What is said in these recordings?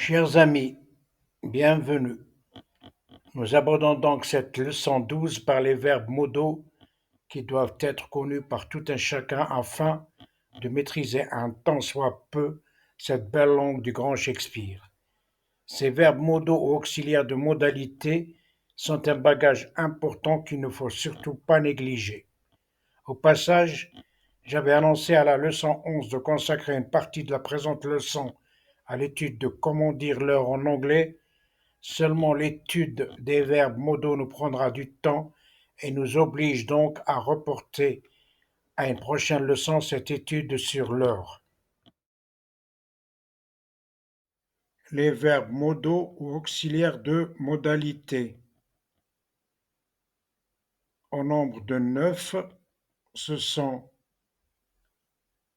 Chers amis, bienvenue. Nous abordons donc cette leçon 12 par les verbes modaux qui doivent être connus par tout un chacun afin de maîtriser un tant soit peu cette belle langue du grand Shakespeare. Ces verbes modaux ou auxiliaires de modalité sont un bagage important qu'il ne faut surtout pas négliger. Au passage, j'avais annoncé à la leçon 11 de consacrer une partie de la présente leçon à l'étude de comment dire l'heure en anglais. Seulement l'étude des verbes modaux nous prendra du temps et nous oblige donc à reporter à une prochaine leçon cette étude sur l'heure. Les verbes modaux ou auxiliaires de modalité. Au nombre de 9, ce sont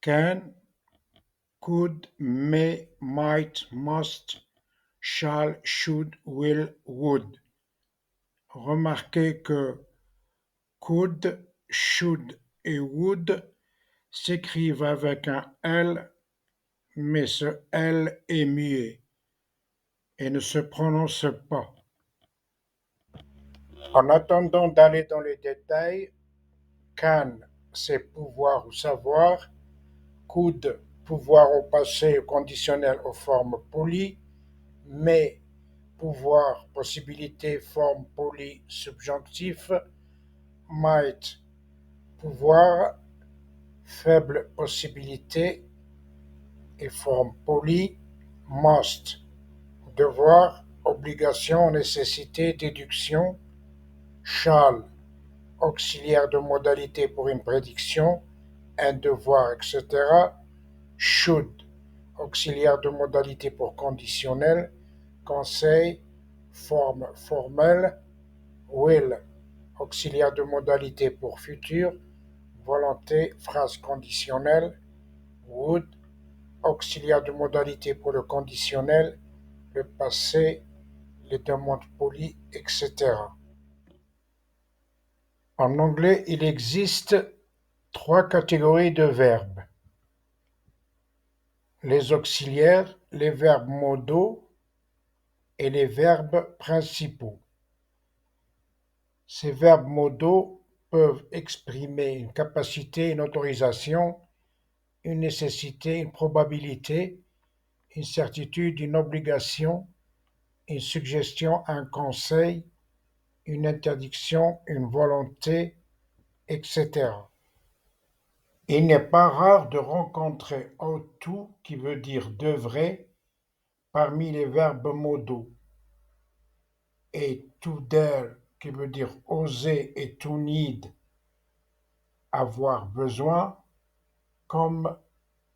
can, could, may, might, must, shall, should, will, would. Remarquez que could, should et would s'écrivent avec un L, mais ce L est muet et ne se prononce pas. En attendant d'aller dans les détails, can, c'est pouvoir ou savoir, could, pouvoir au passé au conditionnel aux formes polies, mais pouvoir, possibilité, forme polie, subjonctif, might, pouvoir, faible possibilité et forme polie, must, devoir, obligation, nécessité, déduction, shall, auxiliaire de modalité pour une prédiction, un devoir, etc. Should, auxiliaire de modalité pour conditionnel, conseil, forme formelle. Will, auxiliaire de modalité pour futur, volonté, phrase conditionnelle. Would, auxiliaire de modalité pour le conditionnel, le passé, les demandes polies, etc. En anglais, il existe trois catégories de verbes: les auxiliaires, les verbes modaux et les verbes principaux. Ces verbes modaux peuvent exprimer une capacité, une autorisation, une nécessité, une probabilité, une certitude, une obligation, une suggestion, un conseil, une interdiction, une volonté, etc. Il n'est pas rare de rencontrer ought to, qui veut dire devrait, parmi les verbes modaux, et to dare, qui veut dire oser, et to need, avoir besoin, comme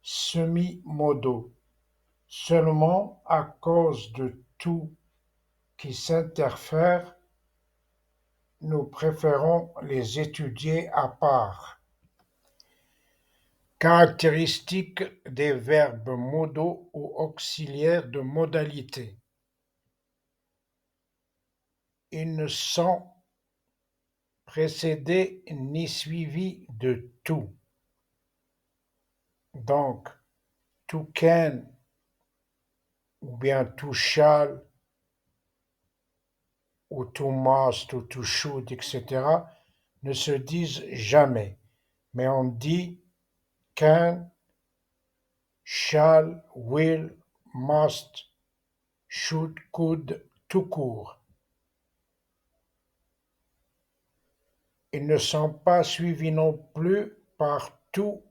semi-modaux. Seulement à cause de tout qui s'interfère, nous préférons les étudier à part. Caractéristiques des verbes modaux ou auxiliaires de modalité. Ils ne sont précédés ni suivis de to. Donc, to can ou bien to shall ou to must ou to should, etc. ne se disent jamais, mais on dit can, shall, will, must, should, could, tout court. Ils ne sont pas suivis non plus par to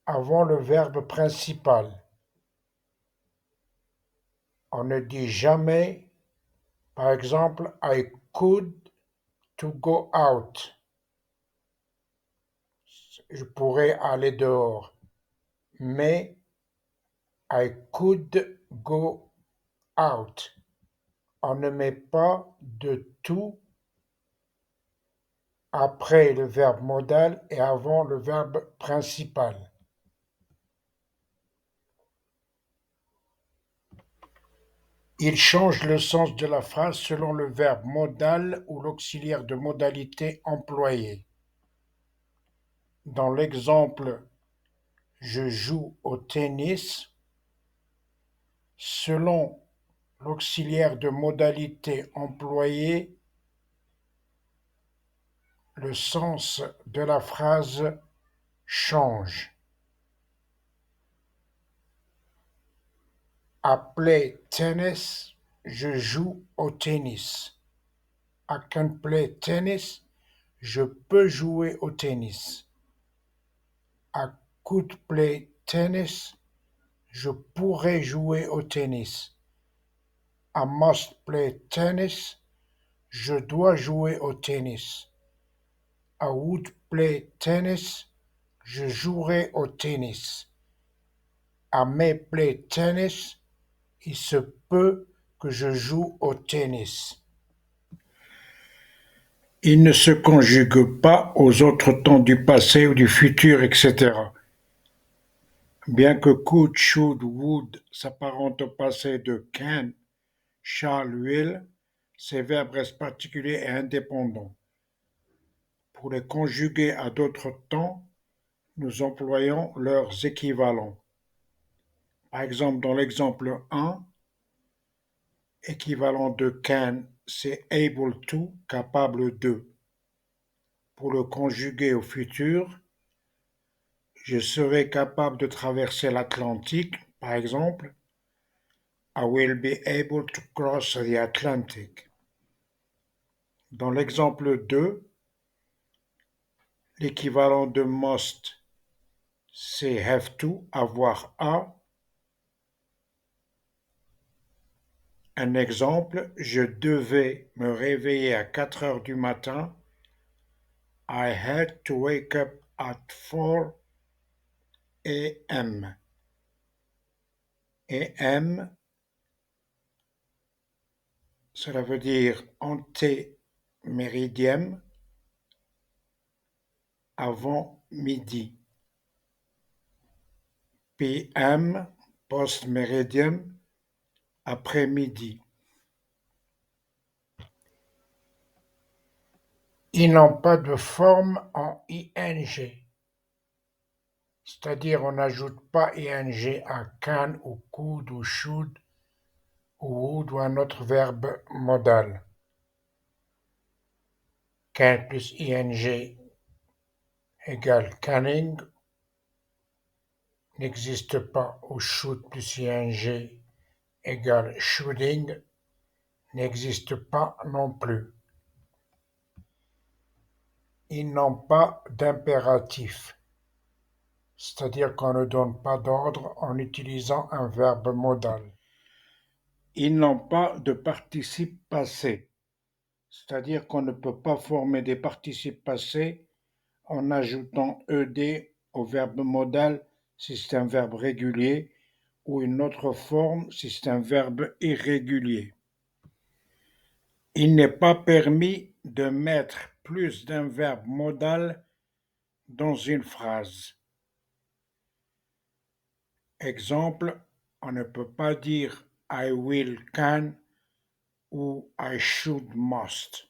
avant le verbe principal. On ne dit jamais, par exemple, I could to go out. Je pourrais aller dehors. Mais I could go out. On ne met pas de to après le verbe modal et avant le verbe principal. Il change le sens de la phrase selon le verbe modal ou l'auxiliaire de modalité employé. Dans l'exemple je joue au tennis, selon l'auxiliaire de modalité employé, le sens de la phrase change. I play tennis, je joue au tennis. I can play tennis, je peux jouer au tennis. I could play tennis, je pourrais jouer au tennis. I must play tennis, je dois jouer au tennis. I would play tennis, je jouerai au tennis. I may play tennis, il se peut que je joue au tennis. Il ne se conjugue pas aux autres temps du passé ou du futur, etc. Bien que could, should, would s'apparentent au passé de can, shall, will, ces verbes restent particuliers et indépendants. Pour les conjuguer à d'autres temps, nous employons leurs équivalents. Par exemple, dans l'exemple 1, équivalent de can, c'est able to, capable de. Pour le conjuguer au futur, je serai capable de traverser l'Atlantique, par exemple. I will be able to cross the Atlantic. Dans l'exemple 2, l'équivalent de must, c'est have to, avoir à. Un exemple, je devais me réveiller à 4 heures du matin. I had to wake up at 4 a.m. AM, cela veut dire antéméridiem, avant midi. PM, post-méridiem, après-midi. Ils n'ont pas de forme en ing, c'est-à-dire on n'ajoute pas ing à can ou could ou should ou would ou un autre verbe modal. Can plus ing égale canning n'existe pas, ou should plus ing égale shooting n'existe pas non plus. Ils n'ont pas d'impératif, c'est-à-dire qu'on ne donne pas d'ordre en utilisant un verbe modal. Ils n'ont pas de participe passé, c'est-à-dire qu'on ne peut pas former des participes passés en ajoutant ed au verbe modal si c'est un verbe régulier ou une autre forme si c'est un verbe irrégulier. Il n'est pas permis de mettre plus d'un verbe modal dans une phrase. Exemple, on ne peut pas dire I will can ou I should must.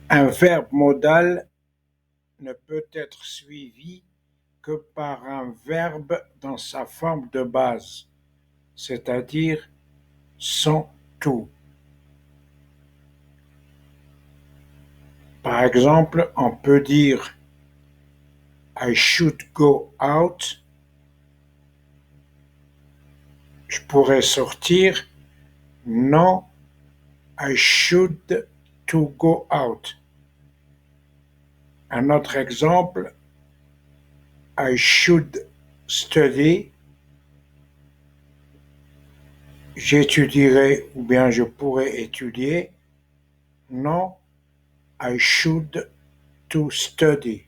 Un verbe modal ne peut être suivi que par un verbe dans sa forme de base, c'est-à-dire sans tout. Par exemple, on peut dire I should go out. Je pourrais sortir. Non, I should to go out. Un autre exemple, I should study. J'étudierai ou bien je pourrais étudier. Non, I should to study.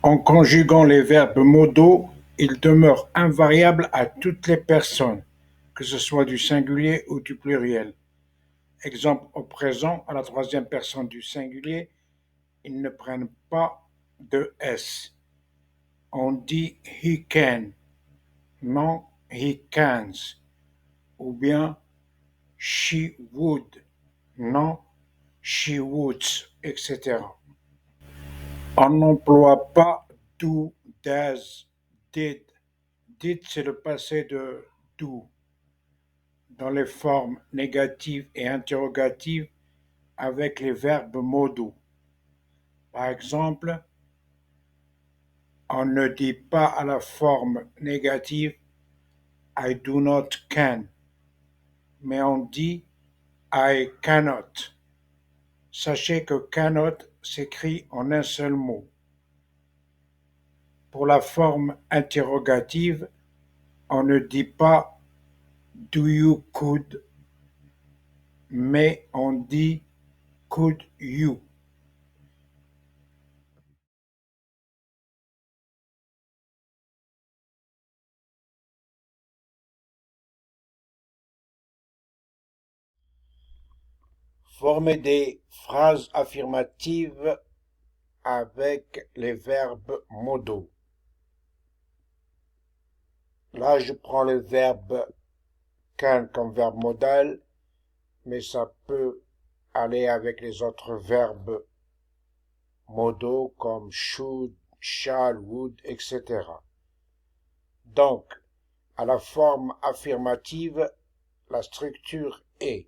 En conjuguant les verbes modaux, ils demeurent invariables à toutes les personnes, que ce soit du singulier ou du pluriel. Exemple au présent, à la troisième personne du singulier, ils ne prennent pas de S. On dit he can, non he cans, ou bien she would, non she would, etc. On n'emploie pas do, does, did Did, c'est le passé de do dans les formes négatives et interrogatives avec les verbes modaux. Par exemple, on ne dit pas à la forme négative I do not can, mais on dit I cannot. Sachez que cannot s'écrit en un seul mot. Pour la forme interrogative, on ne dit pas do you could, mais on dit could you. Former des phrases affirmatives avec les verbes modaux. Là, je prends le verbe can comme verbe modal, mais ça peut aller avec les autres verbes modaux comme should, shall, would, etc. Donc, à la forme affirmative, la structure est.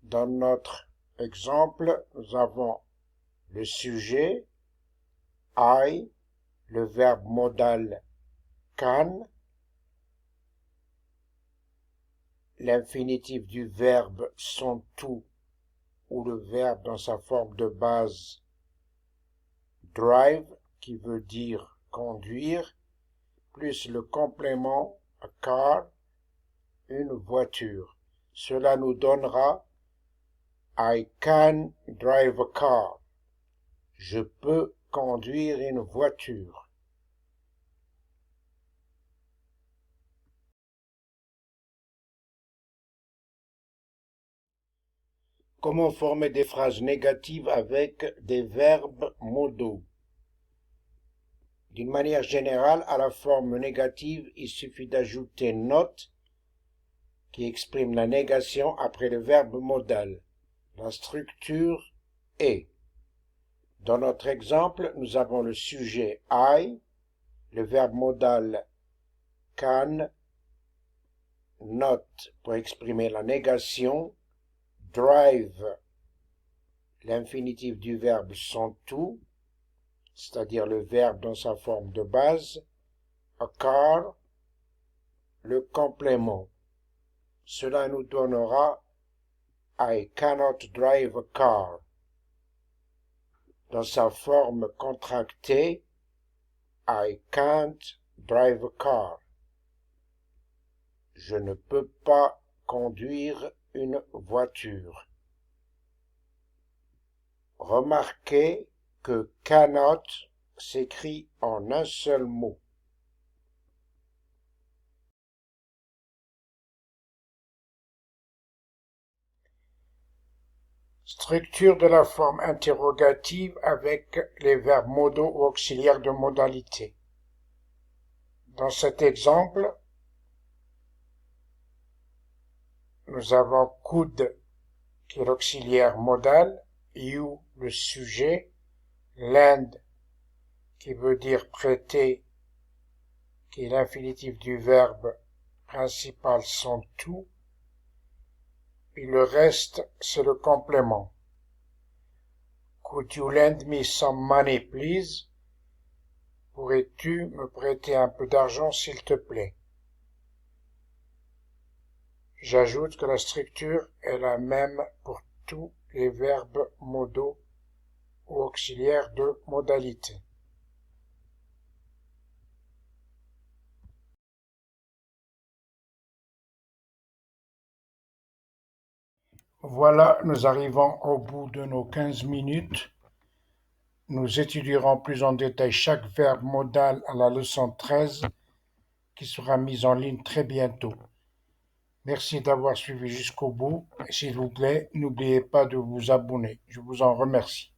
Dans notre exemple, nous avons le sujet, I, le verbe modal can, l'infinitif du verbe sont tout ou le verbe dans sa forme de base drive, qui veut dire conduire, plus le complément a car, une voiture. Cela nous donnera I can drive a car. Je peux conduire une voiture. Comment former des phrases négatives avec des verbes modaux? D'une manière générale, à la forme négative, il suffit d'ajouter not, qui exprime la négation après le verbe modal. La structure est. Dans notre exemple, nous avons le sujet I, le verbe modal can, not pour exprimer la négation, drive, l'infinitif du verbe sont tout, c'est-à-dire le verbe dans sa forme de base, a car, le complément. Cela nous donnera I cannot drive a car. Dans sa forme contractée, I can't drive a car. Je ne peux pas conduire une voiture. Remarquez que cannot s'écrit en un seul mot. Structure de la forme interrogative avec les verbes modaux ou auxiliaires de modalité. Dans cet exemple, nous avons could qui est l'auxiliaire modal, you le sujet, lend qui veut dire prêter, qui est l'infinitif du verbe principal sont tout, et le reste c'est le complément. Could you lend me some money, please? Pourrais-tu me prêter un peu d'argent, s'il te plaît? J'ajoute que la structure est la même pour tous les verbes modaux ou auxiliaires de modalité. Voilà, nous arrivons au bout de nos 15 minutes. Nous étudierons plus en détail chaque verbe modal à la leçon 13 qui sera mise en ligne très bientôt. Merci d'avoir suivi jusqu'au bout. S'il vous plaît, n'oubliez pas de vous abonner. Je vous en remercie.